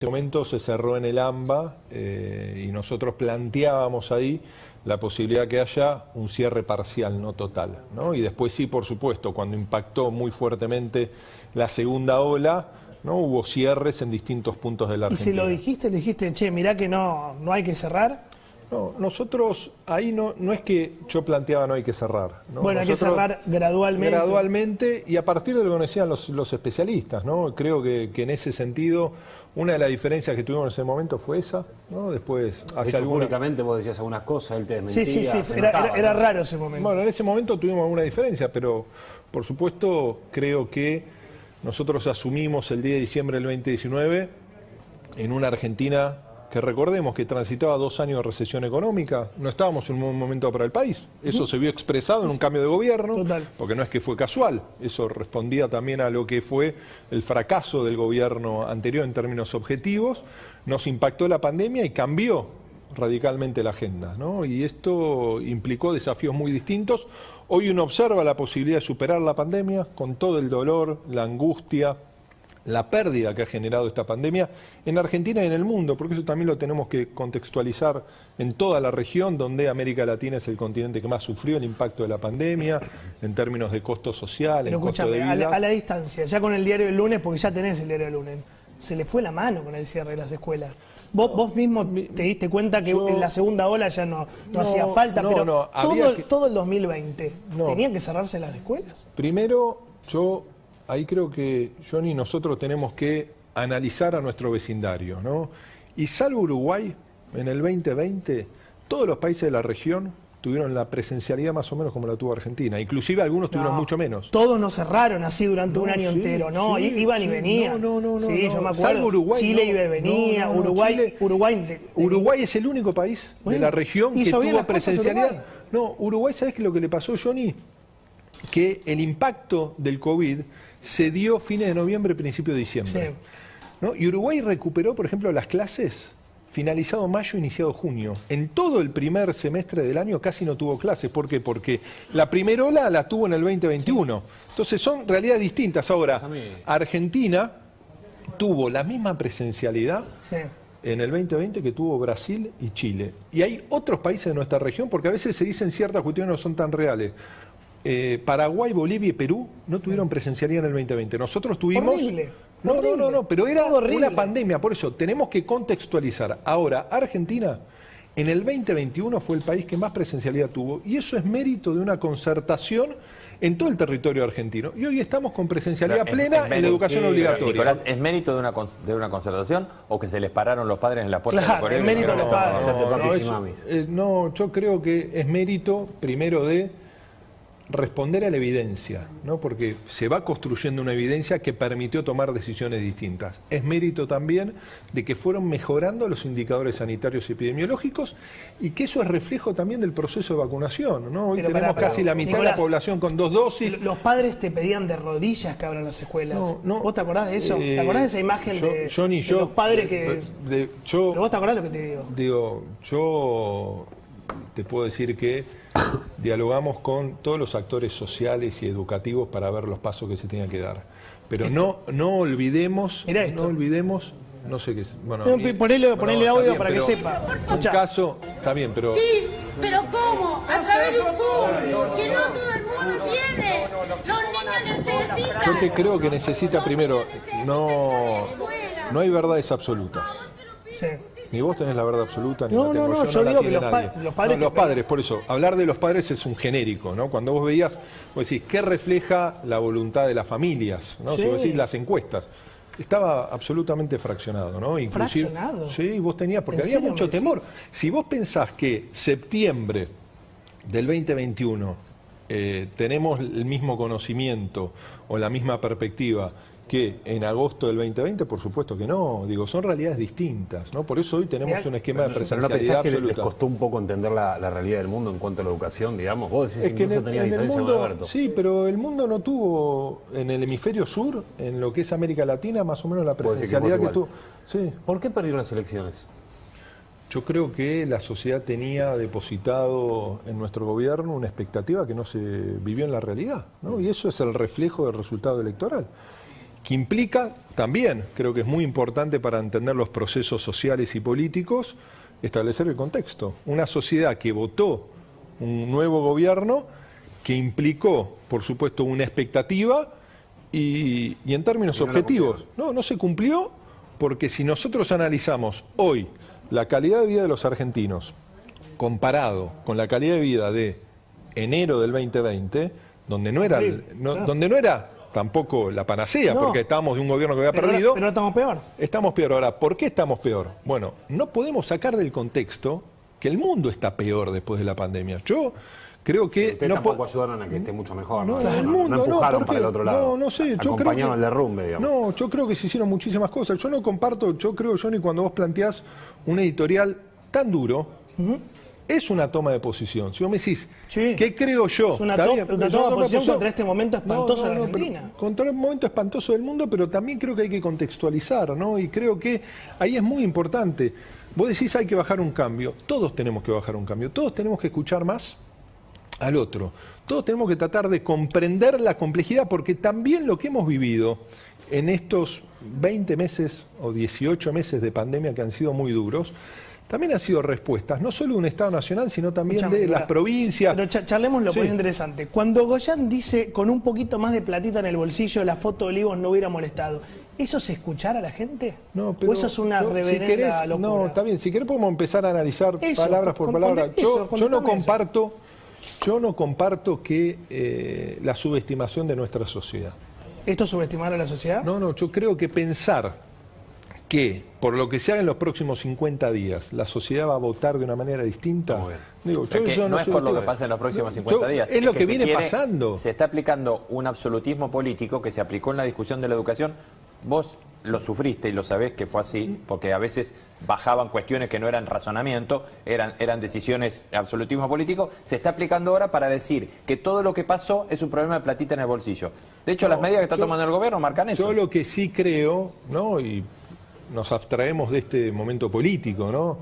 ese momento se cerró en el AMBA y nosotros planteábamos ahí la posibilidad que haya un cierre parcial, no total, ¿no? Y después sí, por supuesto, cuando impactó muy fuertemente la segunda ola, ¿no? Hubo cierres en distintos puntos de la Argentina. ¿Y se lo dijiste? ¿Le dijiste, che, mirá que no hay que cerrar? No, nosotros ahí no es que yo planteaba no hay que cerrar, ¿no? Bueno, hay que cerrar gradualmente. Gradualmente y a partir de lo que decían los especialistas, ¿no? Creo que en ese sentido una de las diferencias que tuvimos en ese momento fue esa, ¿no? Después hace públicamente vos decías algunas cosas, él te desmentía. Sí, era raro ese momento. Bueno, en ese momento tuvimos alguna diferencia, pero por supuesto creo que nosotros asumimos el 10 de diciembre del 2019 en una Argentina que recordemos que transitaba 2 años de recesión económica, no estábamos en un buen momento para el país. Eso se vio expresado en un cambio de gobierno, porque no es que fue casual, eso respondía también a lo que fue el fracaso del gobierno anterior en términos objetivos. Nos impactó la pandemia y cambió radicalmente la agenda, ¿no? Y esto implicó desafíos muy distintos. Hoy uno observa la posibilidad de superar la pandemia con todo el dolor, la angustia, la pérdida que ha generado esta pandemia en Argentina y en el mundo, porque eso también lo tenemos que contextualizar en toda la región, donde América Latina es el continente que más sufrió el impacto de la pandemia, en términos de costo social, en costo de vida. A la distancia, ya con el diario del lunes, porque ya tenés el diario del lunes, se le fue la mano con el cierre de las escuelas. Vos mismo te diste cuenta que en la segunda ola ya no hacía falta, pero todo el 2020, ¿tenían que cerrarse las escuelas? Primero, ahí creo que Johnny y nosotros tenemos que analizar a nuestro vecindario, ¿no? Y salvo Uruguay, en el 2020, todos los países de la región tuvieron la presencialidad más o menos como la tuvo Argentina. Inclusive algunos tuvieron mucho menos. Todos nos cerraron así durante un año entero, ¿no? Iban y venían. Sí, yo me acuerdo. Salvo Uruguay, Chile iba y venía, Uruguay es el único país de la región que tuvo presencialidad. No, Uruguay, ¿sabés qué es lo que le pasó, Johnny? Que el impacto del COVID se dio fines de noviembre, principio de diciembre. Sí. ¿No? Y Uruguay recuperó, por ejemplo, las clases finalizado mayo, iniciado junio. En todo el primer semestre del año casi no tuvo clases. ¿Por qué? Porque la primera ola la tuvo en el 2021. Sí. Entonces son realidades distintas. Ahora, Argentina tuvo la misma presencialidad en el 2020 que tuvo Brasil y Chile. Y hay otros países de nuestra región, porque a veces se dicen ciertas cuestiones que no son tan reales. Paraguay, Bolivia y Perú no tuvieron presencialidad en el 2020. Nosotros tuvimos... Horrible. No, pero era una pandemia, por eso tenemos que contextualizar. Ahora, Argentina en el 2021 fue el país que más presencialidad tuvo y eso es mérito de una concertación en todo el territorio argentino. Y hoy estamos con presencialidad plena en la educación obligatoria. Nicolás, ¿es mérito de una concertación o que se les pararon los padres en la puerta del colegio? Es mérito de los padres. No, yo creo que es mérito primero de responder a la evidencia, ¿no? Porque se va construyendo una evidencia que permitió tomar decisiones distintas. Es mérito también de que fueron mejorando los indicadores sanitarios y epidemiológicos y que eso es reflejo también del proceso de vacunación, ¿no? Hoy tenemos casi la mitad, Nicolás, de la población con 2 dosis. Los padres te pedían de rodillas que abran las escuelas. ¿Vos te acordás de eso? ¿Te acordás de esa imagen de los padres que... Pero vos te acordás lo que te digo. Yo te puedo decir que dialogamos con todos los actores sociales y educativos para ver los pasos que se tenían que dar. Pero no olvidemos, no sé qué es. Bueno, ponele audio para que sepa. Un caso, está bien, pero... Sí, pero ¿cómo? A través de Zoom, que no todo el mundo tiene. Los niños necesitan. Yo te creo que necesita primero, no hay verdades absolutas. Sí. Ni vos tenés la verdad absoluta, ni la tengo yo digo que los padres, por eso, hablar de los padres es un genérico, ¿no? Cuando vos veías, vos decís, ¿qué refleja la voluntad de las familias? ¿No? Si vos decís las encuestas, estaba absolutamente fraccionado, ¿no? Inclusive, ¿fraccionado? Sí, vos tenías, porque había mucho temor. Si vos pensás que septiembre del 2021 tenemos el mismo conocimiento o la misma perspectiva que en agosto del 2020, por supuesto que no, digo, son realidades distintas, ¿no? Por eso hoy tenemos un esquema de presencialidad ¿No pensás absoluta. que les costó un poco entender la realidad del mundo en cuanto a la educación, digamos? Vos decís que incluso tenías diferencia con Alberto. Sí, pero el mundo no tuvo, en el hemisferio sur, en lo que es América Latina, más o menos la presencialidad que tuvo. Sí. ¿Por qué perdieron las elecciones? Yo creo que la sociedad tenía depositado en nuestro gobierno una expectativa que no se vivió en la realidad, ¿no? Y eso es el reflejo del resultado electoral. que implica también, creo que es muy importante para entender los procesos sociales y políticos, establecer el contexto. Una sociedad que votó un nuevo gobierno que implicó, por supuesto, una expectativa y en términos objetivos. No se cumplió, porque si nosotros analizamos hoy la calidad de vida de los argentinos comparado con la calidad de vida de enero del 2020, donde no era tampoco la panacea, porque estábamos de un gobierno que había perdido. Pero estamos peor. Estamos peor. Ahora, ¿por qué estamos peor? Bueno, no podemos sacar del contexto que el mundo está peor después de la pandemia. Yo creo que... Ustedes tampoco ayudaron a que esté mucho mejor, ¿no? No empujaron para el otro lado. No sé. Acompañaron el derrumbe, digamos. No, yo creo que se hicieron muchísimas cosas. Yo no comparto, Johnny, cuando vos planteás un editorial tan duro, es una toma de posición. Si vos me decís, ¿qué creo yo? Es una toma de posición contra este momento espantoso de Argentina. Contra el momento espantoso del mundo, pero también creo que hay que contextualizar, ¿no? Y creo que ahí es muy importante. Vos decís, hay que bajar un cambio. Todos tenemos que bajar un cambio. Todos tenemos que escuchar más al otro. Todos tenemos que tratar de comprender la complejidad, porque también lo que hemos vivido en estos 20 meses o 18 meses de pandemia que han sido muy duros, también han sido respuestas, no solo de un Estado nacional, sino también de las provincias. Pero charlemos lo que es interesante. Cuando Goyán dice, con un poquito más de platita en el bolsillo, la foto de Olivos no hubiera molestado, ¿eso es escuchar a la gente? No, pero ¿O eso es una reverenda locura? No, está bien. Si querés podemos empezar a analizar palabras por palabra. Yo no comparto que la subestimación de nuestra sociedad. ¿Esto es subestimar a la sociedad? No, yo creo que pensar que por lo que se haga en los próximos 50 días la sociedad va a votar de una manera distinta. Digo, no es por lo que pasa en los próximos 50 días. Es lo que viene pasando. Se está aplicando un absolutismo político que se aplicó en la discusión de la educación. Vos lo sufriste y lo sabés que fue así, porque a veces bajaban cuestiones que no eran razonamiento, eran decisiones de absolutismo político. Se está aplicando ahora para decir que todo lo que pasó es un problema de platita en el bolsillo. De hecho, las medidas que está tomando el gobierno marcan eso. Yo lo que sí creo, ¿no? Y nos abstraemos de este momento político, ¿no?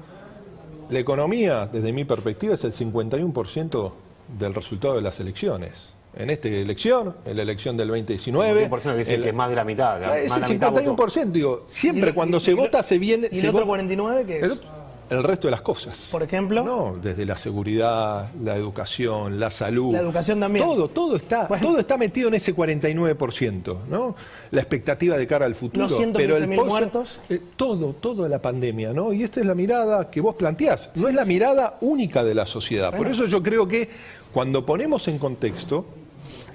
La economía, desde mi perspectiva, es el 51% del resultado de las elecciones. En esta elección, en la elección del 2019... 51% que es más de la mitad. Es el 51%, digo. Siempre cuando se vota se viene... ¿Y el otro 49% qué es? El resto de las cosas. ¿Por ejemplo? No, desde la seguridad, la educación, la salud. La educación también. Todo está metido en ese 49%, ¿no? La expectativa de cara al futuro. Los 115.000 muertos. Todo la pandemia, ¿no? Y esta es la mirada que vos planteás. No es la mirada única de la sociedad. Bueno. Por eso yo creo que cuando ponemos en contexto,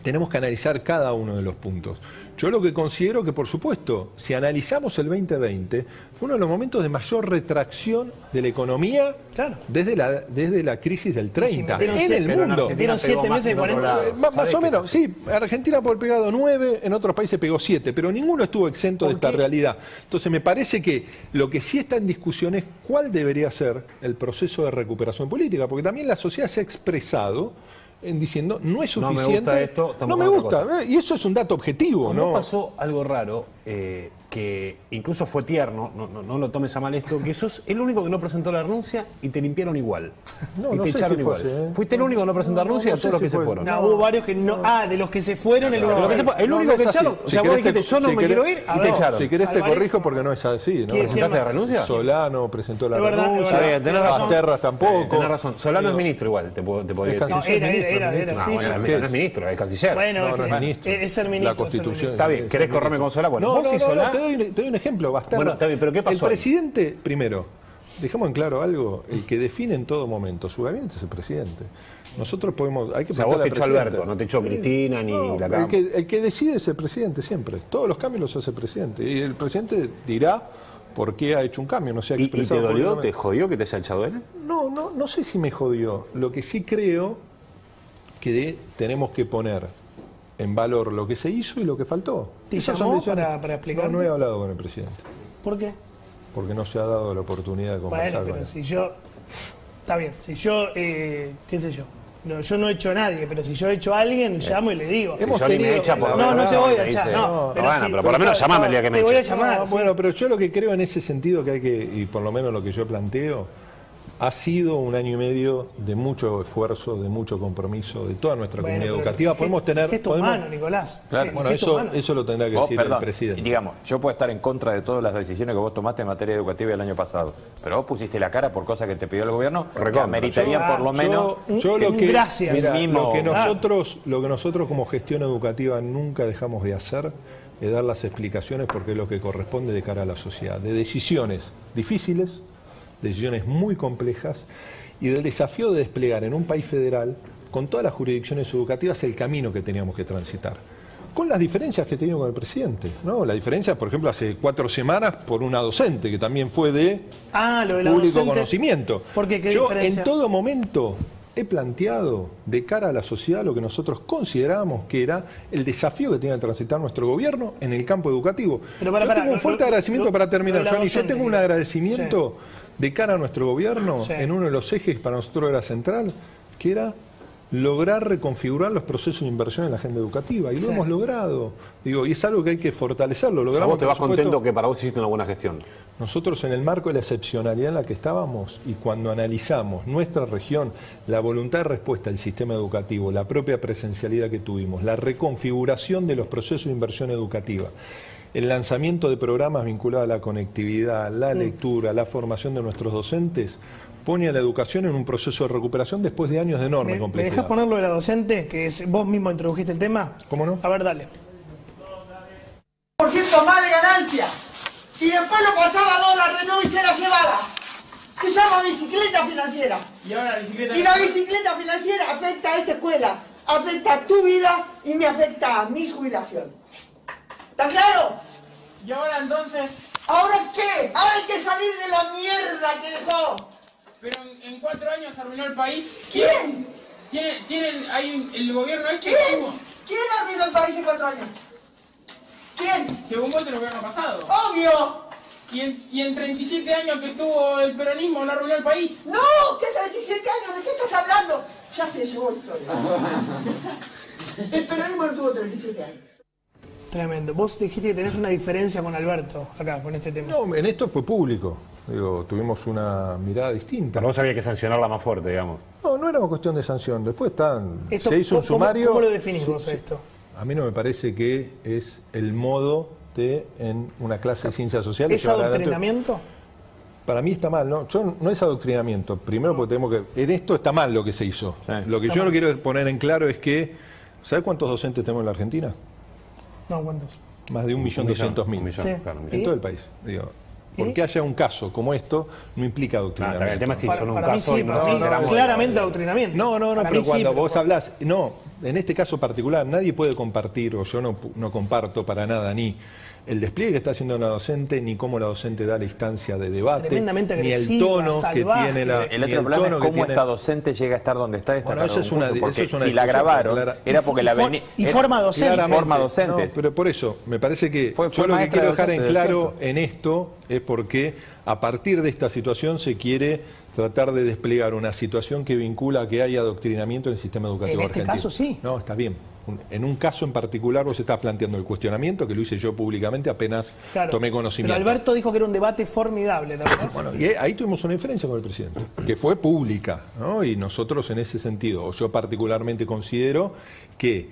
tenemos que analizar cada uno de los puntos. Yo lo que considero que, por supuesto, si analizamos el 2020, fue uno de los momentos de mayor retracción de la economía desde la crisis del 30 en el mundo. Metieron 7 meses y 40. Más o menos, sí. Argentina por pegado 9, en otros países pegó 7, pero ninguno estuvo exento de esta realidad. Entonces me parece que lo que sí está en discusión es cuál debería ser el proceso de recuperación política, porque también la sociedad se ha expresado en diciendo no es suficiente. No me gusta esto, no me gusta. Y eso es un dato objetivo, ¿no? Pasó algo raro, que incluso fue tierno, no lo tomes a mal esto, que sos el único que no presentó la renuncia y te limpiaron igual. Y te echaron igual. Fuiste el único que no presentó la renuncia de todos los que se fueron. No, hubo varios que no. De los que se fueron, el único que echaron. O sea, vos dijiste, yo no me quiero ir y te echaron. Si querés te corrijo porque no es así. ¿Presentaste la renuncia? Solano presentó la renuncia. Tenés razón. Terras tampoco. Tenés razón. Solano es ministro igual, te podría decir. No, era, sí. No es ministro, es canciller. Bueno, no es ministro. Es ser ministro. La Constitución. Está bien, ¿querés correrme con Solano? No, te doy un ejemplo. Bueno, está bien, pero ¿qué pasó? El presidente, primero, dejemos en claro algo, el que define en todo momento su gabinete es el presidente. Nosotros podemos, hay que vos te echó Alberto, no te echó Cristina ni la Cámara. El que decide es el presidente siempre. Todos los cambios los hace el presidente. Y el presidente dirá por qué ha hecho un cambio, no se ha expresado. ¿Y te dolió, te jodió que te haya echado él? No sé si me jodió. Lo que sí creo que tenemos que poner en valor lo que se hizo y lo que faltó. ¿Te llamó para explicar? No he hablado con el presidente. ¿Por qué? Porque no se ha dado la oportunidad de conversar con él. Si yo... Está bien, si yo, qué sé yo. No, yo no he hecho a nadie, pero si yo he hecho a alguien, llamo y le digo. No te voy a echar, pero por lo menos llamame el día que me eches. Te voy a llamar. Bueno, pero yo lo que creo en ese sentido que hay que, y por lo menos lo que yo planteo, ha sido un año y medio de mucho esfuerzo, de mucho compromiso de toda nuestra comunidad educativa. Podemos tener... Gesto humano, Nicolás. Claro, bueno, eso lo tendrá que decir el presidente. Digamos, yo puedo estar en contra de todas las decisiones que vos tomaste en materia educativa el año pasado, pero vos pusiste la cara por cosas que te pidió el gobierno, que ameritarían por lo menos... Gracias. Mira, lo que nosotros como gestión educativa nunca dejamos de hacer es dar las explicaciones porque es lo que corresponde de cara a la sociedad, de decisiones difíciles, decisiones muy complejas y del desafío de desplegar en un país federal, con todas las jurisdicciones educativas, el camino que teníamos que transitar. Con las diferencias que he tenido con el presidente, ¿no? La diferencia, por ejemplo, hace 4 semanas por una docente, que también fue de público conocimiento. ¿Por qué? ¿Qué Yo diferencia? en todo momento he planteado de cara a la sociedad lo que nosotros considerábamos que era el desafío que tenía que transitar nuestro gobierno en el campo educativo. Pero yo tengo un fuerte agradecimiento para terminar, Fanny. Yo tengo un agradecimiento de cara a nuestro gobierno en uno de los ejes para nosotros era central, que era lograr reconfigurar los procesos de inversión en la agenda educativa, y lo hemos logrado. Digo, y es algo que hay que fortalecerlo. O sea, vos te vas contento que para vos hiciste una buena gestión. Nosotros, en el marco de la excepcionalidad en la que estábamos y cuando analizamos nuestra región, la voluntad de respuesta del sistema educativo, la propia presencialidad que tuvimos, la reconfiguración de los procesos de inversión educativa, el lanzamiento de programas vinculados a la conectividad, la lectura, la formación de nuestros docentes, pone a la educación en un proceso de recuperación después de años de enorme complejidad. ¿Me dejas ponerlo de la docente, que vos mismo introdujiste el tema? ¿Cómo no? A ver, dale. % más de ganancia. Y después lo pasaba a dólar de nuevo y se la llevaba. Se llama bicicleta financiera. Y ahora la bicicleta financiera afecta a esta escuela, afecta a tu vida y me afecta a mi jubilación. ¿Está claro? Y ahora entonces... ¿Ahora qué? Ahora hay que salir de la mierda que dejó. Pero en 4 años arruinó el país. ¿Quién? Hay el gobierno este. ¿Quién arruinó el país en 4 años? ¿Quién? Según vos, el gobierno pasado. ¡Obvio! ¿Y en 37 años que tuvo el peronismo no arruinó el país? ¡No! ¿Qué 37 años? ¿De qué estás hablando? Ya se llevó la historia. El peronismo no tuvo 37 años. Tremendo. Vos dijiste que tenés una diferencia con Alberto acá, con este tema. No, en esto fue público. Digo, tuvimos una mirada distinta. Pero vos había que sancionarla más fuerte, digamos. No era una cuestión de sanción. Después se hizo un sumario. ¿Cómo lo definís vos esto? A mí no me parece que es el modo de, en una clase de ciencias sociales... ¿Es adoctrinamiento? Para mí está mal, ¿no? No es adoctrinamiento. Primero porque tenemos que... En esto está mal lo que se hizo. Sí. Lo que yo no quiero poner en claro es que... ¿Sabes cuántos docentes tenemos en la Argentina? No, ¿cuántos? Más de 1.200.000. Sí. Claro, en todo el país. Digo, porque haya un caso como esto, no implica adoctrinamiento. El tema es si son un caso... Mí sí, claramente adoctrinamiento. No, pero cuando vos hablás... No, en este caso particular nadie puede compartir, o yo no comparto para nada, ni el despliegue que está haciendo la docente, ni cómo la docente da la instancia de debate, ni el tono que tiene la... El otro problema es cómo esta docente llega a estar donde está. Bueno, eso es una si la grabaron, era porque la venía... Y forma docentes. Forma docentes. No, pero por eso, me parece que yo lo que quiero dejar en claro en esto es porque a partir de esta situación se quiere tratar de desplegar una situación que vincula a que haya adoctrinamiento en el sistema educativo argentino. En este caso sí. No, está bien. En un caso en particular vos estás planteando el cuestionamiento, que lo hice yo públicamente apenas tomé conocimiento. Pero Alberto dijo que era un debate formidable, ¿verdad? Bueno, y ahí tuvimos una diferencia con el presidente, que fue pública, ¿no? Y nosotros en ese sentido, o yo particularmente considero que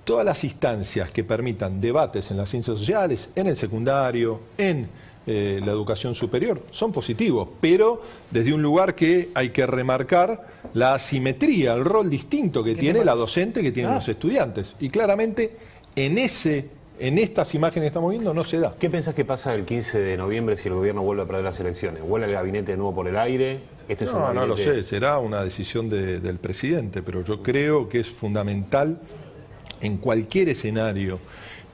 todas las instancias que permitan debates en las ciencias sociales, en el secundario, en la educación superior, son positivos, pero desde un lugar que hay que remarcar la asimetría, el rol distinto que tiene la docente, que tienen los estudiantes. Y claramente en estas imágenes que estamos viendo no se da. ¿Qué pensás que pasa el 15 de noviembre si el gobierno vuelve a perder las elecciones? ¿Vuela el gabinete de nuevo por el aire? No lo sé, será una decisión del presidente, pero yo creo que es fundamental en cualquier escenario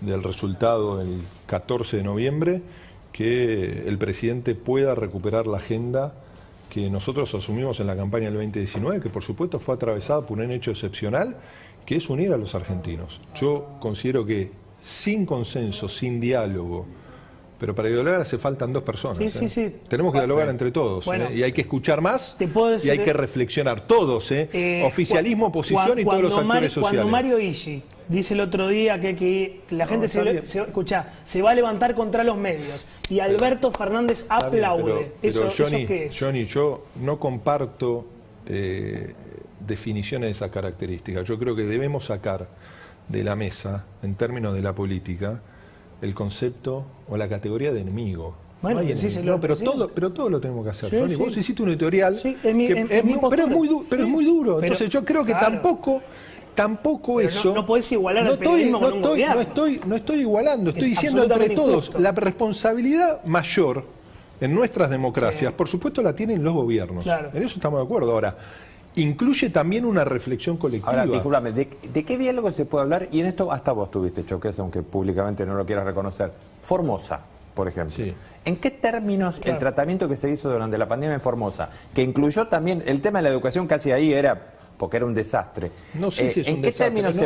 del resultado del 14 de noviembre que el presidente pueda recuperar la agenda que nosotros asumimos en la campaña del 2019, que por supuesto fue atravesada por un hecho excepcional, que es unir a los argentinos. Yo considero que sin consenso, sin diálogo, pero para dialogar hace faltan 2 personas. Sí. Tenemos que dialogar entre todos, bueno, y hay que escuchar más decir, y hay que reflexionar todos, oficialismo, oposición y todos los actores sociales. Cuando Mario Ishi dice el otro día que la gente se va a levantar contra los medios. Y Alberto Fernández aplaude. Pero ¿Eso Johnny, qué es? Johnny, yo no comparto definiciones de esas características. Yo creo que debemos sacar de la mesa, en términos de la política, el concepto o la categoría de enemigo. Bueno, no, pero todo lo tenemos que hacer. Sí, Johnny, sí. vos hiciste un editorial, pero es muy duro. Entonces yo creo que tampoco pero eso... No podés igualar al periodismo con un gobierno. No estoy igualando, estoy diciendo entre todos, la responsabilidad mayor en nuestras democracias, por supuesto la tienen los gobiernos. Claro. En eso estamos de acuerdo. Ahora, incluye también una reflexión colectiva. Ahora, discúlpame, ¿de qué diálogo se puede hablar? Y en esto hasta vos tuviste choques, aunque públicamente no lo quieras reconocer. Formosa, por ejemplo. Sí. ¿En qué términos el tratamiento que se hizo durante la pandemia en Formosa, que incluyó también el tema de la educación, casi ahí era, porque era un desastre? No sé si es ¿En un qué desastre, términos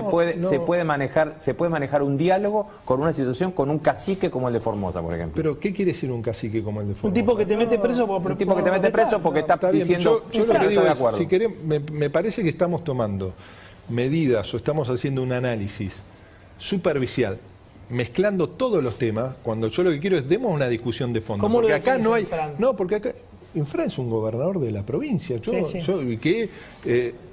se puede manejar un diálogo con una situación, con un cacique como el de Formosa, por ejemplo? Pero ¿qué quiere decir un cacique como el de Formosa? Un tipo que te mete preso por... Un tipo que te mete preso porque está diciendo... Yo lo que digo de es, acuerdo. si querés, me parece que estamos tomando medidas o estamos haciendo un análisis superficial, mezclando todos los temas, cuando yo lo que quiero es demos una discusión de fondo. ¿Cómo porque lo acá no hay... Infran? No, porque acá... Infran es un gobernador de la provincia, Sí.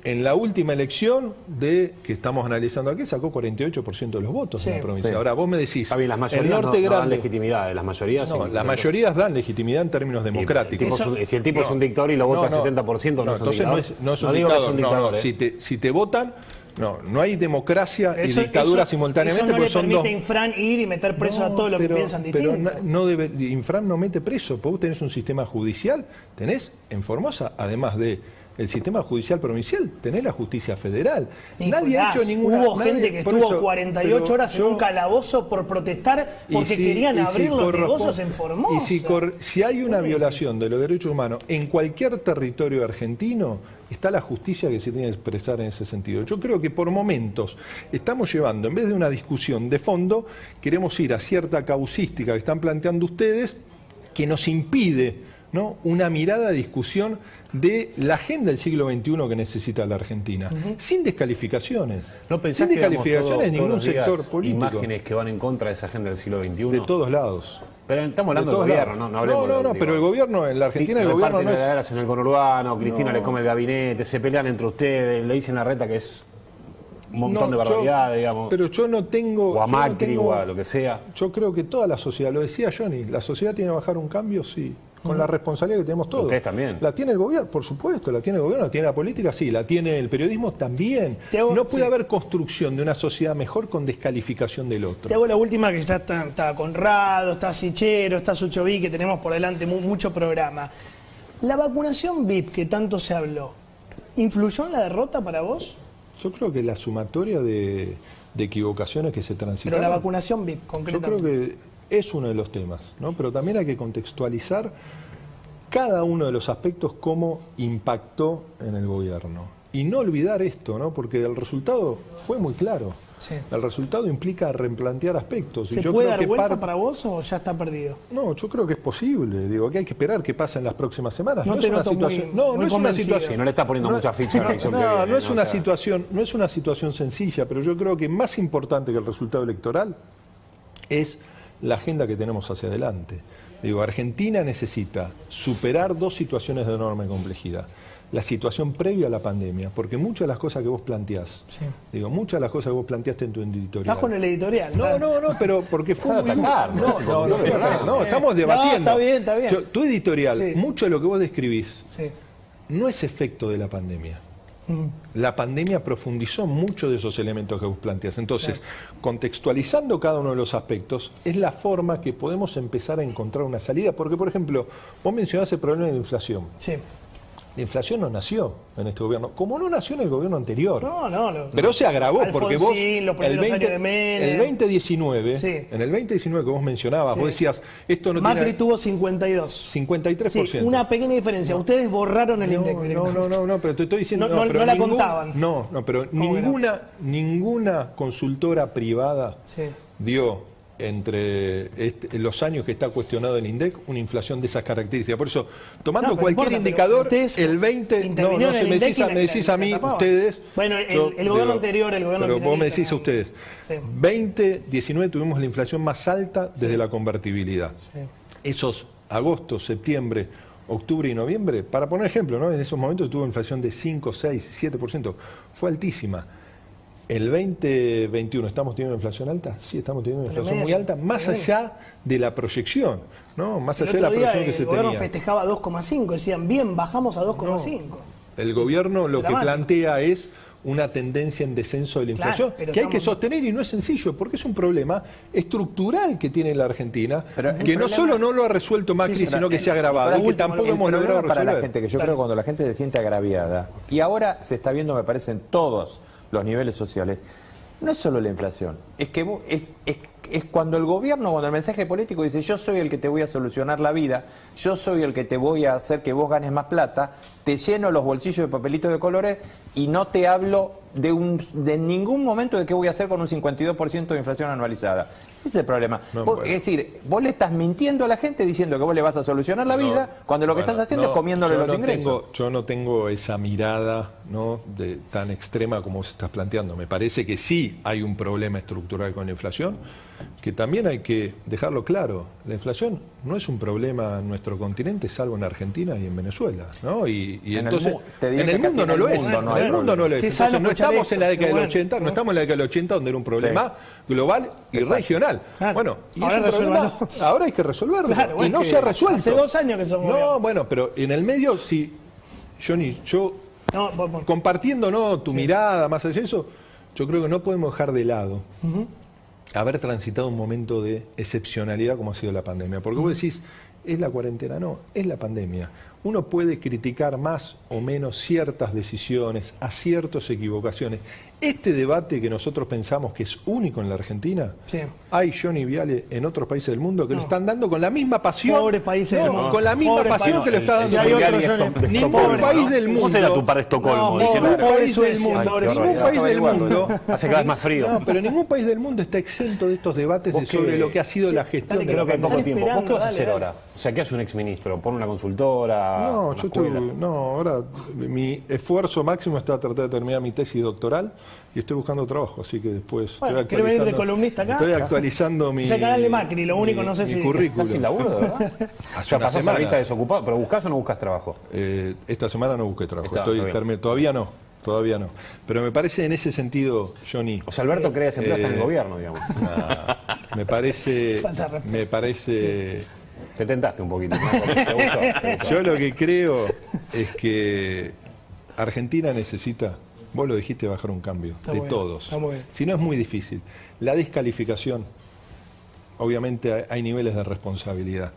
En la última elección que estamos analizando aquí sacó 48% de los votos en la provincia. Sí. Ahora vos me decís, Está bien, las mayorías el norte no dan grande, legitimidad, las mayorías no, sí. las mayorías dan legitimidad en términos democráticos. Si el tipo es un dictador y lo vota el 70%, no es un entonces dictador. no es un digo que dictador. es un dictador, Si te votan, no hay democracia y dictadura simultáneamente. Eso no porque le son permite dos. a Infran ir y meter preso a todos los que piensan distinto. Pero Infran no mete preso, porque vos tenés un sistema judicial, tenés en Formosa, además de el sistema judicial provincial, tenés la justicia federal. Nicolás, nadie ha hecho ninguna... Hubo gente que estuvo 48 horas en un calabozo por protestar porque querían abrir los negocios en Formosa. Y si hay una violación de los derechos humanos en cualquier territorio argentino, está la justicia que se tiene que expresar en ese sentido. Yo creo que por momentos estamos llevando, en vez de una discusión de fondo, queremos ir a cierta causística que están planteando ustedes, que nos impide, ¿no?, una mirada de discusión de la agenda del siglo XXI que necesita la Argentina, sin descalificaciones. ¿No pensás sin que descalificaciones de ningún todos los días sector político. imágenes que van en contra de esa agenda del siglo XXI? De todos lados. Pero estamos hablando del gobierno, no hablemos No, pero el gobierno, en la Argentina el gobierno no es... en el conurbano, Cristina le come el gabinete, se pelean entre ustedes, le dicen a Reta que es un montón de barbaridades, digamos. Pero yo no tengo... O a Macri o a lo que sea. Yo creo que toda la sociedad, lo decía Johnny, la sociedad tiene que bajar un cambio, sí. Con la responsabilidad que tenemos todos. Ustedes también. La tiene el gobierno, por supuesto, la tiene el gobierno, la tiene la política, sí, la tiene el periodismo también. No puede haber construcción de una sociedad mejor con descalificación del otro. Te hago la última, que ya está Conrado, está Sichero, está Suchoví, que tenemos por delante mucho programa. La vacunación VIP, que tanto se habló, ¿influyó en la derrota para vos? Yo creo que la sumatoria de equivocaciones que se transitaron... Pero la vacunación VIP, concretamente. Yo creo que es uno de los temas, ¿no? Pero también hay que contextualizar cada uno de los aspectos cómo impactó en el gobierno. Y no olvidar esto, ¿no? Porque el resultado fue muy claro. Sí. El resultado implica replantear aspectos. ¿Se puede dar vuelta para vos o ya está perdido? No, yo creo que es posible. Digo, que hay que esperar qué pasa en las próximas semanas. No te noto muy situación. Si no le está poniendo mucha ficha a la elección que viene, no es una situación sencilla, pero yo creo que más importante que el resultado electoral es la agenda que tenemos hacia adelante. Digo, Argentina necesita superar dos situaciones de enorme complejidad. La situación previa a la pandemia, porque muchas de las cosas que vos planteás, muchas de las cosas que vos planteaste en tu editorial. ¿Estás con el editorial? No, pero porque fue muy... No, estamos debatiendo. Está bien. Tu editorial, mucho de lo que vos describís, no es efecto de la pandemia. La pandemia profundizó mucho de esos elementos que vos planteás. Entonces, contextualizando cada uno de los aspectos, es la forma que podemos empezar a encontrar una salida. Porque, por ejemplo, vos mencionás el problema de la inflación. Sí. La inflación no nació en este gobierno, como no nació en el gobierno anterior. Pero No. se agravó porque vos los primeros años de Menem. el 2019, en el 2019 que vos mencionabas, vos decías, esto no Macri tiene... tuvo 52. 53%. Sí, una pequeña diferencia. Ustedes borraron el índice. No, pero te estoy diciendo... No la contaban. No, pero ninguna consultora privada dio entre los años que está cuestionado el INDEC, una inflación de esas características. Por eso, tomando cualquier indicador, el 20, no se me decís a mí, ustedes. Bueno, el gobierno anterior, el gobierno pero vos me decís a ustedes. 2019 tuvimos la inflación más alta desde la convertibilidad. Esos agosto, septiembre, octubre y noviembre, para poner ejemplo, ¿no? En esos momentos tuvo inflación de 5, 6, 7%. Fue altísima. ¿El 2021 estamos teniendo una inflación alta? Sí, estamos teniendo una inflación muy alta, más allá de la proyección, ¿no? Más allá de la proyección que se tenía. El gobierno festejaba 2,5, decían, bien, bajamos a 2,5. El gobierno lo que plantea es una tendencia en descenso de la inflación, que hay que sostener, y no es sencillo, porque es un problema estructural que tiene la Argentina, que no solo no lo ha resuelto Macri, sino que se ha agravado, y que tampoco hemos logrado resolver. Para la gente, que yo creo que cuando la gente se siente agraviada, y ahora se está viendo, me parece, en todos los niveles sociales, no es solo la inflación, es que es cuando el gobierno, cuando el mensaje político dice yo soy el que te voy a solucionar la vida, yo soy el que te voy a hacer que vos ganes más plata, te lleno los bolsillos de papelitos de colores y no te hablo de ningún momento de qué voy a hacer con un 52% de inflación anualizada. Ese es el problema. Es decir, vos le estás mintiendo a la gente diciendo que vos le vas a solucionar la vida, cuando lo que estás haciendo es comiéndole los ingresos. Yo no tengo esa mirada, ¿no?, tan extrema como se estás planteando. Me parece que sí hay un problema estructural con la inflación, que también hay que dejarlo claro. La inflación no es un problema en nuestro continente, salvo en Argentina y en Venezuela, ¿no? Y entonces en el mundo no lo es. En el mundo no lo es. Entonces no estamos en la década del 80, no estamos en la década del 80, donde era un problema global y regional. Bueno, y ahora hay que resolverlo. Y no se ha resuelto. Hace 2 años que somos. No, bueno, pero en el medio, si Johnny, compartiendo tu mirada, más allá de eso, yo creo que no podemos dejar de lado haber transitado un momento de excepcionalidad como ha sido la pandemia. Porque vos decís, ¿es la cuarentena? No, es la pandemia. Uno puede criticar más o menos ciertas decisiones, aciertos, equivocaciones. Este debate que nosotros pensamos que es único en la Argentina, hay, Johnny Viale, en otros países del mundo que lo están dando con la misma pasión. Pobres países del mundo. Con la misma pasión que lo está dando. Ningún país del mundo. ¿Cómo será tu para Estocolmo? Ningún país del mundo. Ningún país del mundo. Hace cada vez más frío. No, pero ningún país del mundo está exento de estos debates sobre lo que ha sido la gestión de la pandemia. Poco tiempo. ¿Vos qué vas a hacer ahora? O sea, ¿qué hace un exministro? ¿Pone una consultora? No, ahora mi esfuerzo máximo está tratar de terminar mi tesis doctoral y estoy buscando trabajo, así que después estoy actualizando. De columnista acá? Estoy actualizando mi. Es el canal de Macri, lo único, no sé si. Currículum. ¿Estás sin laburo, de verdad? O sea, pasás la lista desocupado, ¿pero buscas o no buscas trabajo? Esta semana no busqué trabajo. Todavía no. Pero me parece en ese sentido, Johnny. O sea, Alberto crea ese empleo hasta en el gobierno, digamos. Me parece. Te tentaste un poquito. ¿Te gustó? Yo lo que creo es que Argentina necesita, vos lo dijiste, bajar un cambio de todos. Si no, es muy difícil. La descalificación, obviamente hay niveles de responsabilidad,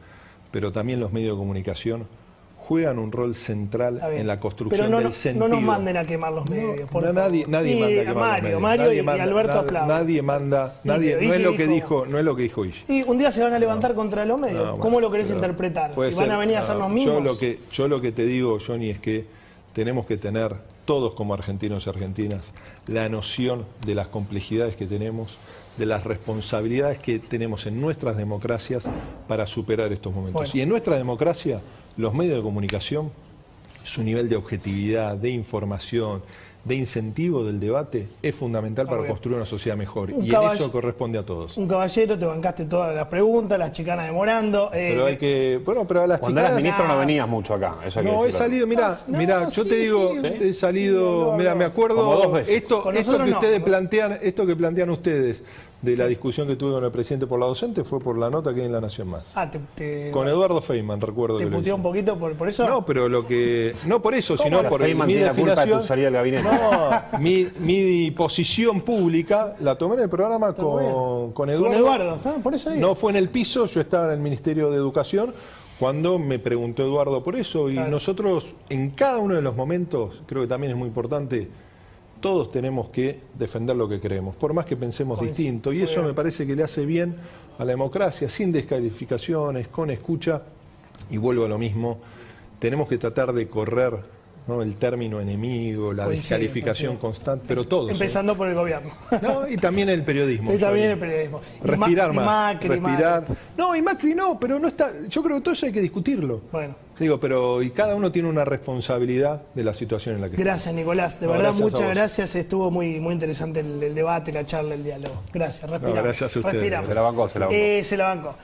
pero también los medios de comunicación juegan un rol central en la construcción del sentido. No nos manden a quemar los medios, por favor. Nadie manda a quemar los medios. Mario y Alberto aplauden. Nadie manda, no es lo que dijo Illa. Y un día se van a levantar contra los medios. ¿Cómo lo querés interpretar? ¿Y van a venir a hacer los mismos? Yo lo que te digo, Johnny, es que tenemos que tener, todos como argentinos y argentinas, la noción de las complejidades que tenemos, de las responsabilidades que tenemos en nuestras democracias para superar estos momentos. Y en nuestra democracia, los medios de comunicación, su nivel de objetividad, de información, de incentivo del debate es fundamental para construir una sociedad mejor. Y en eso corresponde a todos. Un caballero, te bancaste todas las preguntas, las chicanas demorando. Pero hay que. Bueno, pero a las cuando chicanas. Cuando eras ministro no venías mucho acá. Eso no, he salido, mirá, yo te digo, he salido. Mirá, me acuerdo. Esto que plantean ustedes de la discusión que tuve con el presidente por la docente fue por la nota que hay en La Nación Más. Con Eduardo Feynman, recuerdo. ¿Te puteó un poquito por eso? No, pero lo que. No por eso, sino por mi definición. No, mi posición pública la tomé en el programa con Eduardo. Con Eduardo, por eso no fue en el piso, yo estaba en el Ministerio de Educación cuando me preguntó Eduardo por eso. Y nosotros, en cada uno de los momentos, creo que también es muy importante. Todos tenemos que defender lo que creemos, por más que pensemos distinto. Y eso me parece que le hace bien a la democracia, sin descalificaciones, con escucha. Y vuelvo a lo mismo, tenemos que tratar de correr ¿no? El término enemigo, la descalificación constante, pero todos. Empezando por el gobierno. No, y también el periodismo. Y también el periodismo. Respirar más. Macri, respirar. No, y Macri no, pero no está. Yo creo que todo eso hay que discutirlo. Bueno. Digo, pero y cada uno tiene una responsabilidad de la situación en la que está. Gracias, Nicolás. De verdad, muchas gracias. Estuvo muy interesante el debate, la charla, el diálogo. Gracias. Respiramos. No, gracias a ustedes. Se la bancó. Se la bancó.